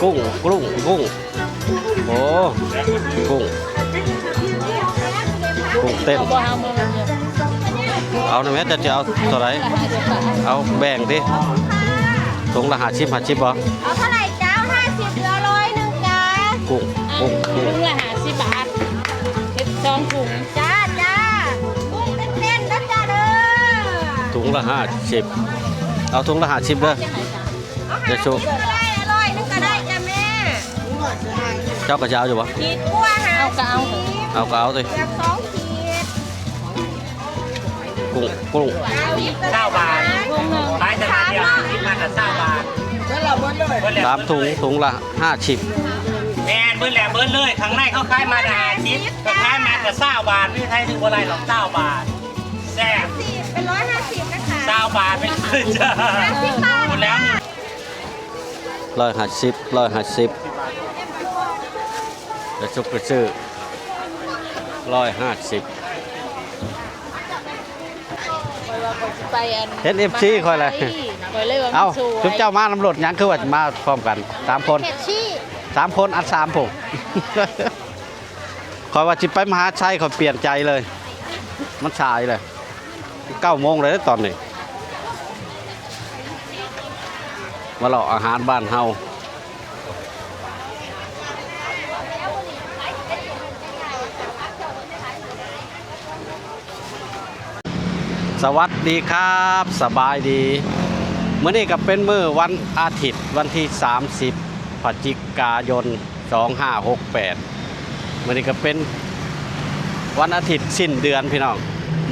กุ้งโอ้กุ้งเต้นเอาหน่อยแม่จะเอาเท่าไหร่เอาแบ่งดิถุงละ50บ่เอาเท่าไหร่จ้า50เหลือ100จ้ากุ้งถุงละ50 บาทเฮ็ด2ถุงจ้ากุ้งเต้นๆนะจ้าเด้อถุงละ50เอาถุงละ50เด้อจะโชว์100ก็ได้จ้าแม่เจ้ากระเช้าอยู่ปะขีดกล้วยเอาก็เอาสิอยาก2ขีดกุ้ง9 บาทขายแต่เดียวคิดมาแต่9 บาท3 ถุงละ50แมนเบิ้ลแหลมเบิ้ลเลยข้างในเขาขายมาแต่50ก็ขายมาแต่9 บาทไม่ใช่ถึงอะไรหรอก9 บาทแซ่บเป็น150นะคะ9 บาทเป็นขึ้นจ้าหมดแล้ว150จะชุบกระชื่อ150เห็น FC คอยเลยเอาชุบเจ้ามาตำรวจยังคือว่ามาพร้อมกัน3 คน3 คนอัน3ผมคอยว่าจิไปมหาชัยคอยเปลี่ยนใจเลยมันสายเลย9 โมงเลยตอนนี้มาหลอกอาหารบ้านเฮาสวัสดีครับสบายดีมื้อนี้ก็เป็นมื้อวันอาทิตย์วันที่30พฤศจิกายน2568มื้อนี้ก็เป็นวันอาทิตย์สิ้นเดือนพี่น้อง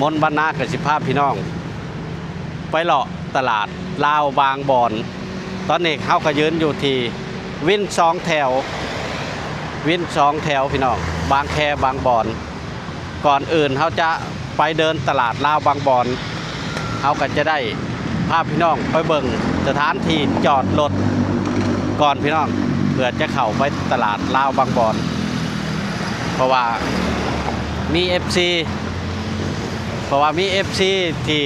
มนต์บรรณากับ15พี่น้องไปเลาะตลาดลาวบางบอนตอนนี้เฮาก็ยืนอยู่ที่วิน2 แถวพี่น้องบางแคบางบอนก่อนอื่นเฮาจะไปเดินตลาดลาวบางบอนเขาก็จะได้พาพี่น้องไปเบิ่งสถานที่จอดรถก่อนพี่น้องเพื่อจะเข้าไปตลาดลาวบางบอนเพราะว่ามี FC ที่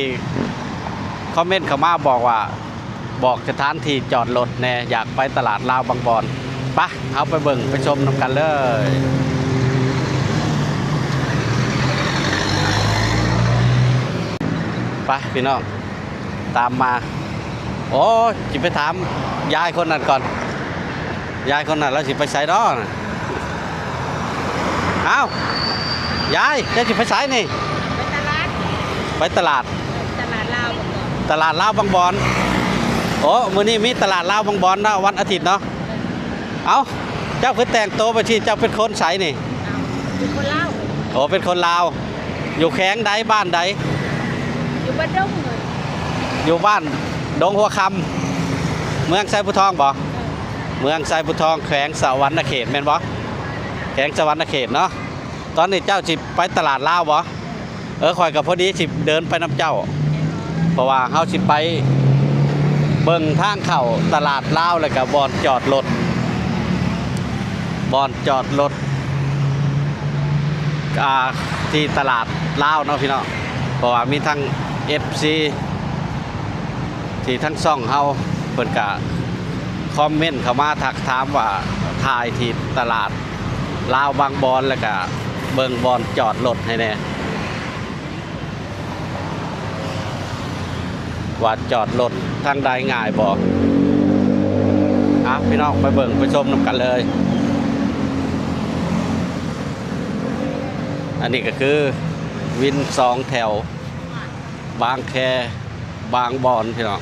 คอมเมนต์เข้ามาบอกสถานที่จอดรถแน่อยากไปตลาดลาวบางบอนปะเอาไปเบิ่งไปชมนำกันเลยไปพี่น้องตามมาโอ้จิไปถามยายคนนั้นก่อนยายคนนั้นแล้วสิไปใส่ด้อนะเอ้ายายจะสิไปใส่นี่ไปตลาดลาวบางบอนโอ้มื้อนี้มีตลาดลาวบางบอนนะวันอาทิตย์เนาะเอ้าเจ้าคือแต่งโตไปที่เจ้าเป็นคนใส่นี่เป็นคนลาวโอ้เป็นคนลาวอยู่แข้งใดบ้านใดอยู่บ้านดงเลยอยู่บ้านดงหัวคำเมืองไซบุทองบ่เมืองไซบุทองแขวงสวรรณเขตแม่นบ่แขวงสวรรณเขตเนาะตอนนี้เจ้าสิไปตลาดลาวบ่ข่อยกับพอดีสิเดินไปนำเจ้าเพราะว่าเฮาสิไปเบิ่งทางเข้าตลาดลาวแล้วก็บ่อนจอดรถที่ตลาดลาวเนาะพี่น้องเพราะว่ามีทั้ง FC ที่ทั้งซ่องเฮาเพิ่นก็คอมเมนต์เข้ามาทักถามว่าถ่ายที่ตลาดลาวบางบอนแล้วก็เบิ่งบอนจอดรถให้แน่ว่าจอดรถทางใดง่ายบ่พี่น้องไปเบิ่งไปชมนำกันเลยอันนี้ก็คือวิน2 แถวบางแคบางบอนพี่น้อง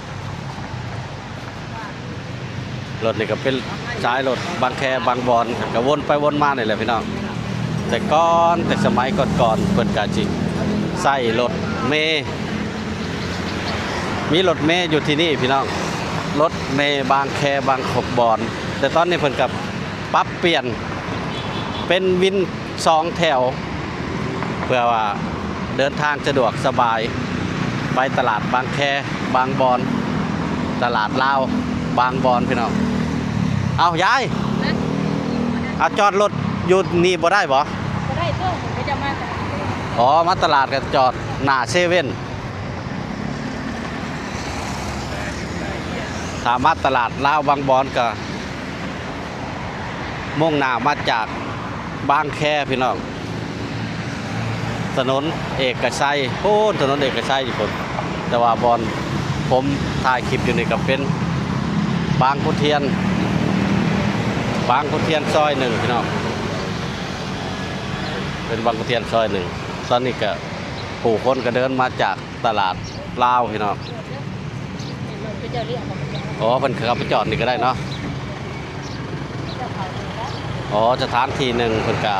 รถนี่ก็เป็นสายรถบางแคบางบอนก็วนไปวนมานี่แหละพี่น้องแต่สมัยก่อนเพิ่นก็สิใส่รถเมล์มีรถเมล์อยู่ที่นี่พี่น้องรถเมล์บางแคบางขบบอนแต่ตอนนี้เพิ่นก็ปรับเปลี่ยนเป็นวิน2 แถวเพื่อว่าเดินทางสะดวกสบายไปตลาดบางแคบางบอนตลาดลาวบางบอนพี่น้องเอายายเอาจอดรถอยู่นี่บ่ได้บ่ได้ตู้ไปจะมามาตลาดก็จอดหน้าเซเว่นถ้ามาตลาดลาวบางบอนก็ มุ่งหน้ามาจากบางแคพี่น้องถนนเอกชัยโอ้ถนนเอกชัยอยู่ผมแต่ว่าบอลผมถ่ายคลิปอยู่นี่ก็เป็นบางขุนเทียนซอยหนึ่งพี่น้องเป็นบางขุนเทียนซอยหนึ่งตอนนี้ก็ผู้คนก็เดินมาจากตลาดลาวพี่น้อง ไปเจอเรียกของมัน อ๋อเพิ่นขับไปจอดนี่ก็ได้เนาะอ๋อสถานที่หนึ่งเพิ่นก็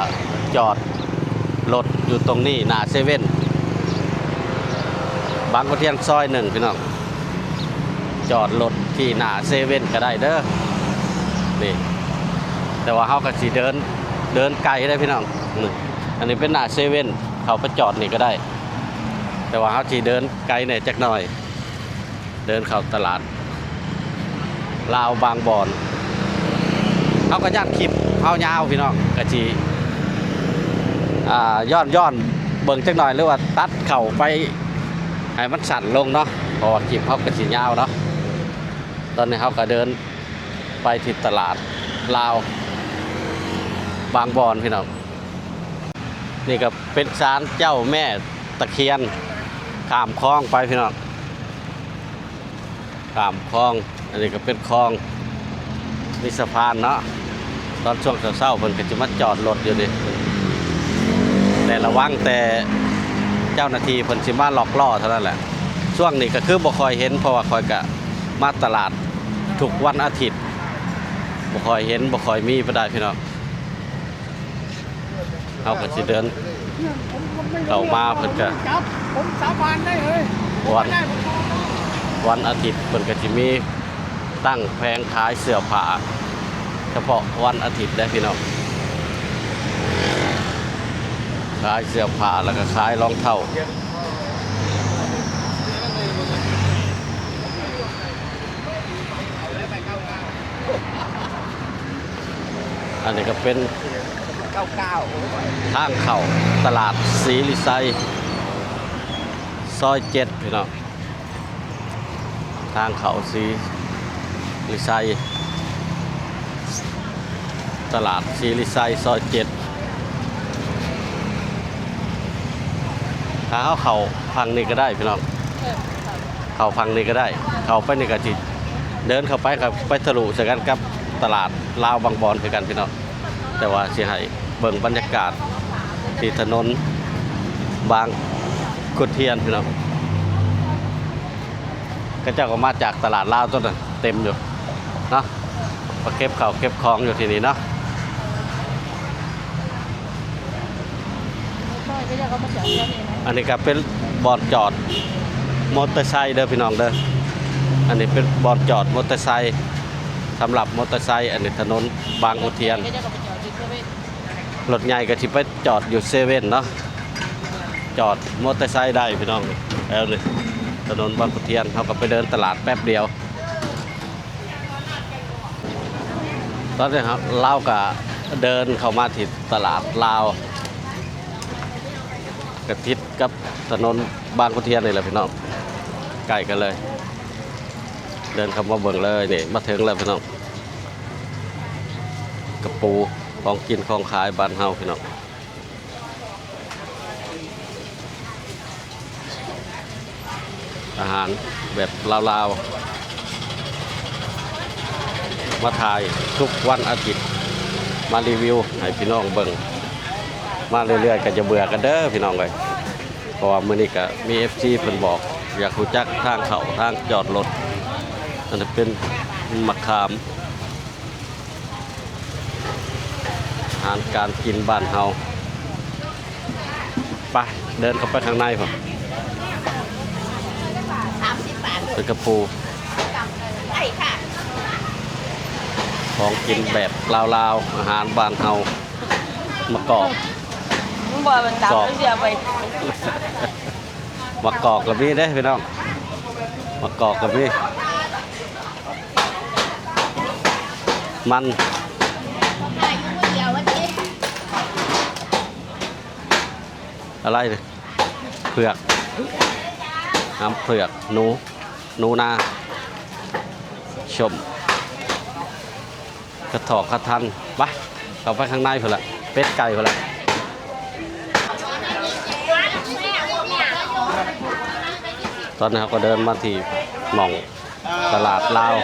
จอดรถอยู่ตรงนี้หน้าเซเว่นบางขุนเทียนซอยหนึ่งพี่น้องจอดรถที่หน้าเซเว่นก็ได้เด้อนี่แต่ว่าเขาก็สิเดินไกลได้พี่น้องนี่อันนี้เป็นหน้าเซเว่นเขาไปจอดนี่ก็ได้แต่ว่าเขาสิเดินไกลหน่อยจักหน่อยเดินเข้าตลาดลาวบางบอนเขาก็ย่านคลิปเขายาวพี่น้องกะจีย้อนเบิ่งจักหน่อยหรือว่าตัดเข่าไปให้มันสั่นลงเนาะเพราะว่าคลิปเขากะจียาวเนาะตอนนี้เขาก็เดินไปที่ตลาดลาวบางบอนพี่น้องนี่ก็เป็นศาลเจ้าแม่ตะเคียนข้ามคลองไปพี่น้องข้ามคลองอันนี้ก็เป็นคลองมีสะพานเนาะตอนช่วงเช้าๆเพิ่นก็จะมาจอดรถอยู่นี่แต่ระวังแต่เจ้าหน้าที่เพิ่นสิมาหลอกล่อเท่านั้นแหละช่วงนี้ก็คือบ่ค่อยเห็นเพราะว่าค่อยก็มาตลาดทุกวันอาทิตย์บ่ค่อยเห็นบ่ค่อยมีบ่ได้พี่น้องเฮาก็สิเดินเข้ามาเพิ่นก็ ผมสาบานได้เลย วันอาทิตย์เพิ่นก็สิมีตั้งแผงขายเสื้อผ้าเฉพาะวันอาทิตย์ได้พี่น้องขายเสื้อผ้าแล้วก็ขายรองเท้าอันนี้ก็เป็นทางเข้าตลาดศรีลิไซซอย7พี่น้องทางเขาศรีลิไซตลาดศรีลิไซซอย7ถ้าเขาพังนี่ก็ได้พี่น้องเขาพังนี่ก็ได้เขาไปนี่ก็จิเดินเข้าไปกับไปทะลุใส่กันกับตลาดลาวบางบอนคือกันพี่น้องแต่ว่าสิให้เบิ่งบรรยากาศที่ถนนบางขุนเทียนพี่น้องก็เจ้าก็มาจากตลาดลาวต้นนั้นเต็มอยู่เนาะมาเก็บข้าวเก็บของอยู่ที่นี่เนาะ ก็จะเขามาจอดแค่นี้นะ อันนี้ก็เป็นบอนจอดมอเตอร์ไซค์เด้อพี่น้องเด้ออันนี้เป็นบอนจอดมอเตอร์ไซค์สำหรับมอเตอร์ไซค์อันนี้ถนนบางขุนเทียน ก็จะเขาไปจอดที่เซเว่น รถใหญ่ก็สิไปจอดอยู่เซเว่นเนาะจอดมอเตอร์ไซค์ได้พี่น้องแล้วเลยถนนบางขุนเทียนเขาก็ไปเดินตลาดแป๊บเดียวตอนนี้ครับเราก็เดินเข้ามาที่ตลาดลาวกระทิดกับถนนบางขุนเทียนนี่แหละพี่น้องใกล้กันเลยเดินเข้ามาเบิ่งเลยนี่มาถึงแล้วพี่น้องกระปูของกินของขายบ้านเฮาพี่น้องอาหารแบบลาวๆมาถ่ายทุกวันอาทิตย์มารีวิวให้พี่น้องเบิ่งมาเรื่อยๆก็จะเบื่อกันเด้อพี่น้องเลยเพราะว่ามื้อนี้ก็มี FC เพิ่นบอกอยากรู้จักทางเข้าทางจอดรถอันนี้เป็นมะขามอาหารการกินบ้านเฮาไปเดินเข้าไปข้างในผม 30 บาท เป็นกระปู ได้ค่ะ ของกินแบบลาวๆอาหารบ้านเฮามะกอก มึงบอกมันตามแล้วเสียไป มะกอกกับนี่เด้พี่น้องมะกอกกับนี่มัน ได้อยู่มื้อเดียววันนี้ อะไรเนี่ยเผือกน้ำเผือกหนูนาชมกระถอกกระทันไป เข้าไปข้างในพุ่นละเป็ดไก่พุ่นละตอนนี้เราก็เดินมาที่หม่องตลาดลาว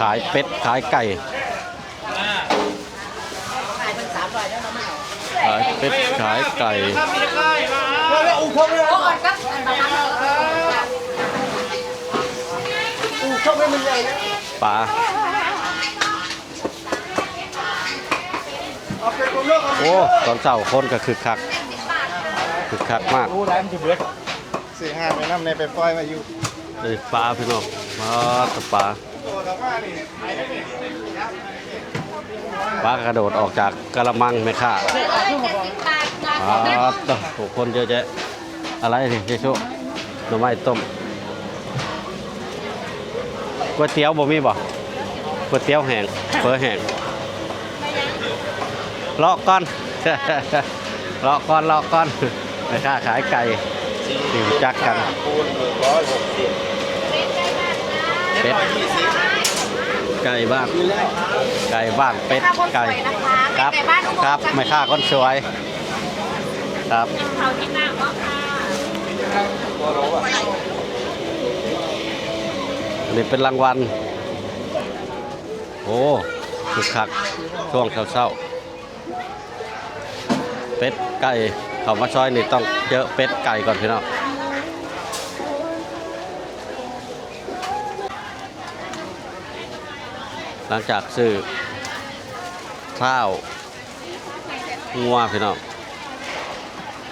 ขายเป็ดขายไก่ขายเป็ดขายไก่ปลาโอ้ตอนเช้าคนก็คึกคักมาก รู้ได้มันจะเบิดซื้อห้าไปน้ำในไปปล่อยมาอยู่ เลยปลาพี่น้องมาตะปลากระโดดออกจากกระมังไม่ค่าต่อคนเยอะแยะอะไรนี่เจ๊ชุหน่อไม้ต้มก๋วยเตี๋ยวบ่มีบ่ก๋วยเตี๋ยวแห้งเฟอแห้งเลาะก่อน เลาะก่อนไม่ค่าขายไก่อยู่จักกันเป็ดไก่บ้านเป็ดไก่ครับไม่ค่าคนสวยครับนี่เป็นรางวัลโอ้คึกคักช่วงเช้าเป็ดไก่เขามาซอยนี่ต้องเจอเป็ดไก่ก่อนพี่น้องหลังจากซื้อข้าวงัวพี่น้อง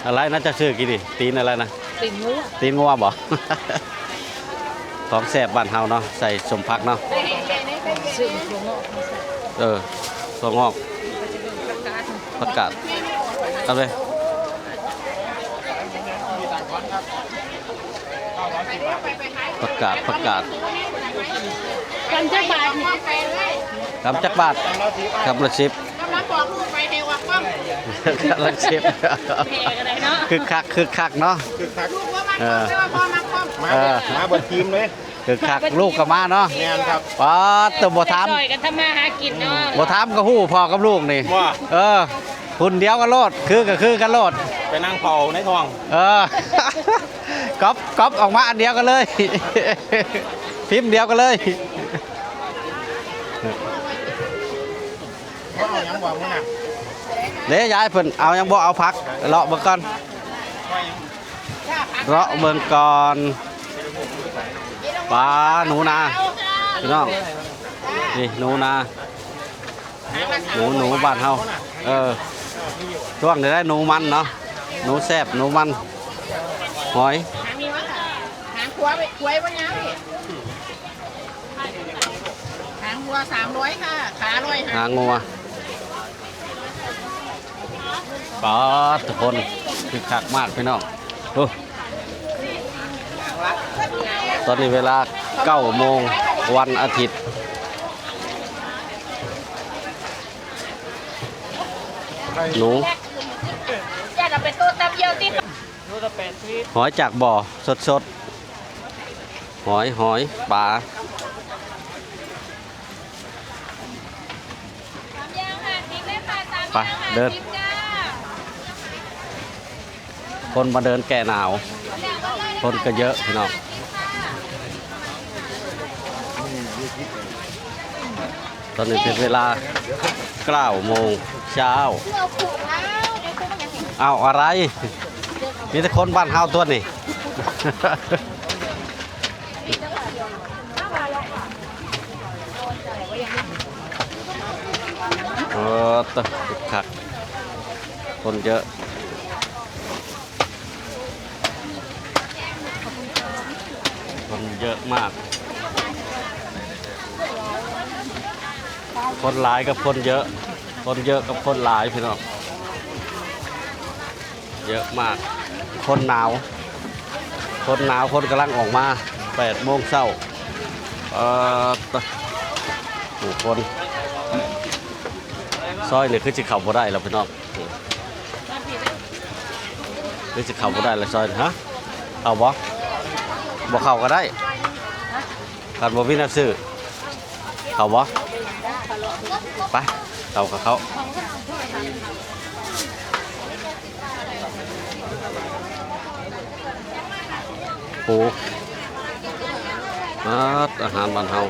อะไรน่าจะซื้อกินดิตีนอะไรนะ ติ่งงู ตีนงัวบ่ ของแซ่บบ้านเฮาเนาะใส่สมพักเนาะ ซึ่งหัวงอก ถั่วงอกผักกาดเอาเลยผักกาด กันจะบาด กำจักบาทกำละ10กำละ10คือคักเนาะมาเบิดทีมเลย คือคักลูกกับมาเนาะ แมนครับ ป๊าตัวบ่ถาม ต่อยกันทำมาหากินเนาะ บ่ถามก็ฮู้พอกับลูกนี่ ว่า หุ่นเดียวกันโลดคือกันโลด ไปนั่งเผาในท้อง ก๊อปออกมาอันเดียวกันเลย พิมพ์เดียวกันเลย ว่าเอายังบอกมึงน่ะ เด้ยายเพิ่นเอายังบ่เอาพักเลาะเบิ่งก่อนเลาะเบิ่งก่อนปลาหนูนาพี่น้องนี่หนูนาหนูบ้านเฮาช่วงนี้ได้หนูมันเนาะหนูแซ่บหนูมันหอย หางหัวไปไว้วันนี้หางหัว300ค่ะขา100 หางัวปลาทุกคนคือคักมากพี่น้องดูตอนนี้เวลา9 โมงวันอาทิตย์หนู จะเอาเป็นตัวตับเยี่ยวที่ หอยจากบ่อสดหอยปลาไปเดินคนมาเดินแก่หนาวคนก็เยอะพี่น้องตอนนี้เป็นเวลา9 โมงเช้าเอาอะไรมีแต่คนบ้านเฮาตัวนี่ ตึกคักคนเยอะคนเยอะมากคนหลายกับคนเยอะกับคนหลายพี่น้องเยอะมากคนหนาวคนกำลังออกมา8 โมงเช้าผู้คนซอยเนี่ยคือจะเข้าบ่ได้แล้วพี่น้องคือจะเข้าบ่ได้แล้วซอยฮะเอาบ่เข้าก็ได้คันบ่มีหนังสือเข้าบ่ไป เขากับเขาปูอาหารบ้านเฮา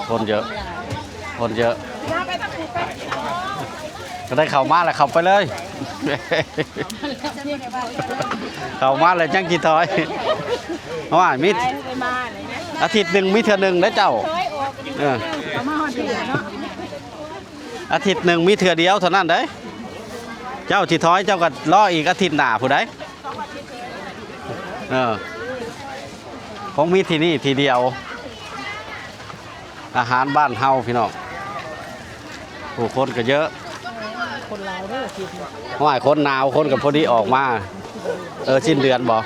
คนเยอะคนเยอะก็ได้เข้ามาแล้วเข้าไปเลย เข้ามาเลยจังกี่ถอยว่ามิดอาทิตย์หนึ่งมีเทื่อหนึ่งได้เจ้าอาทิตย์หนึ่งมีเทื่อเดียวเท่านั้นได้เจ้าที่ถอยเจ้าก็รออีกอาทิตย์หน้าผู้ใดผมมีที่นี่ทีเดียวอาหารบ้านเฮาพี่น้องผู้คนก็เยอะคนลาวเด้อคิดว่าคนหนาวคนกับพอดีออกมาสิ้นเดือนบ่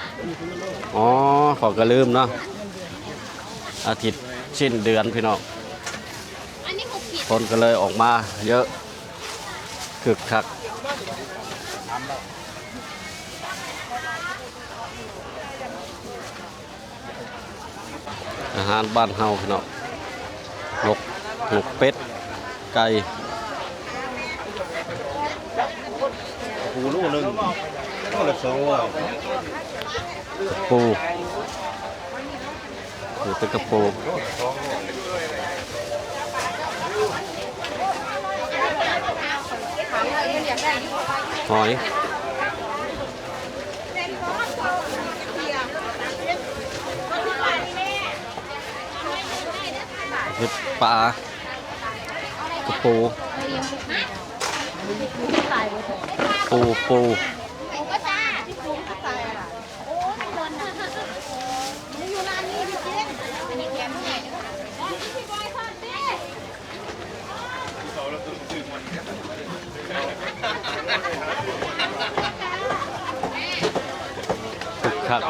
อ๋อขอก็ลืมเนาะอาทิตย์สิ้นเดือนพี่น้องคนก็เลยออกมาเยอะคึกคักอาหารบ้านเฮาพี่น้องนกเป็ดไก่ปูลูกหนึ่งลูกละ200ปูเป็นกระปูหอยปลากระปูปู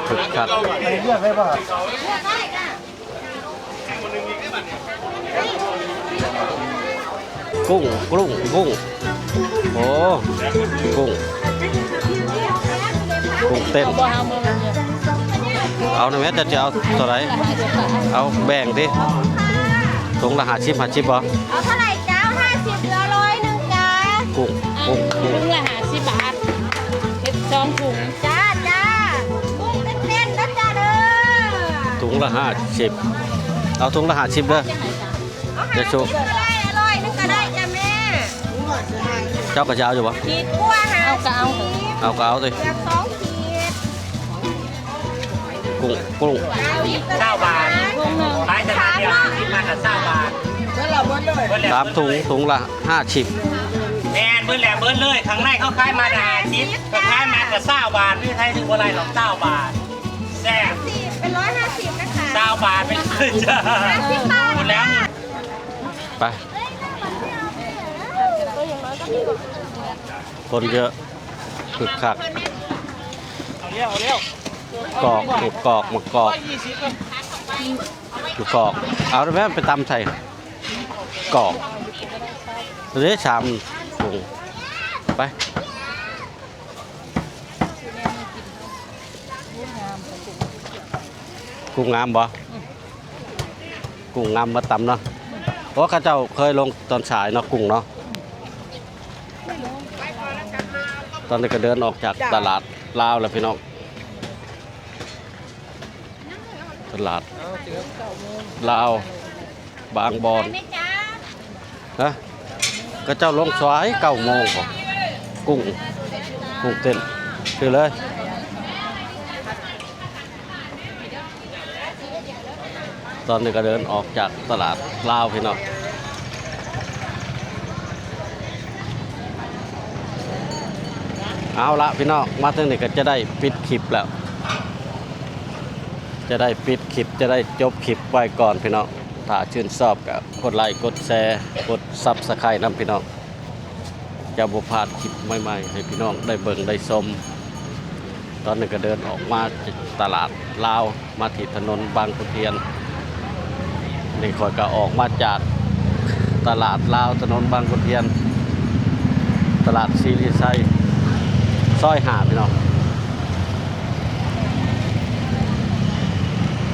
คึกคักเลือกได้ป่ะกุ้งโอ้กุ้งเต้นเอาหน่อยแม่จะเอาตัวไหนเอาแบ่งดิถุงละ50บ่เอาเท่าไหร่จ้า50เหลือ100จ้ากุ้งถุงละ50 บาทเฮ็ด2ถุงจ้ากุ้งเต้นๆนะจ้าเด้อถุงละ50เอาถุงละ50เด้อจะโชว์อร่อยนึงก็ได้จ้าแม่เจ้าก็จะเอาอยู่บ่ขีดกลัวเอาก็เอาสิแบบ2ขีดกุ้ง9 บาทขายแต่เดียวคิดมาแต่9 บาท3ถุงละ50แม่เบิ้ลแหลมเบิ้ลเลยข้างในเขาขายมาแต่50ก็ขายมาแต่9 บาทไม่ไทยถึงอะไรหรอก9 บาทแซ่บเป็น150นะคะ9 บาทเป็นเลยจ้า50 บาทหมดแล้วไปคนเยอะคึกคักเอาเร็วกอกมะกอกเอาได้ไหมไปตำใส่กอกเรือชามถุงไปกุ้งงามบ่กุ้งงามมาตำเนาะเพราะข้าเจ้าเคยลงตอนสายเนาะกุ้งเนาะตอนนี้ก็เดินออกจากตลาดลาวแล้วพี่น้องตลาดลาวบางบอนนะก็เจ้าลงสาย9 โมงกุ้งเต้นคือเลยตอนนี้ก็เดินออกจากตลาดลาวพี่น้องเอาละพี่น้องมาถึงนี่ก็จะได้ปิดคลิปแล้วจะได้ปิดคลิปจะได้จบคลิปไว้ก่อนพี่น้องถ้าชื่นชอบก็กดไลค์กดแชร์กด Subscribe นำพี่น้องจะบ่พลาดคลิปใหม่ๆให้พี่น้องได้เบิ่งได้ชมตอนนี้ก็เดินออกมาจากตลาดลาวมาที่ถนนบางขุนเทียนนี่ค่อยก็ออกมาจากตลาดลาวถนนบางขุนเทียนตลาดซีรีไซซอย5พี่น้อง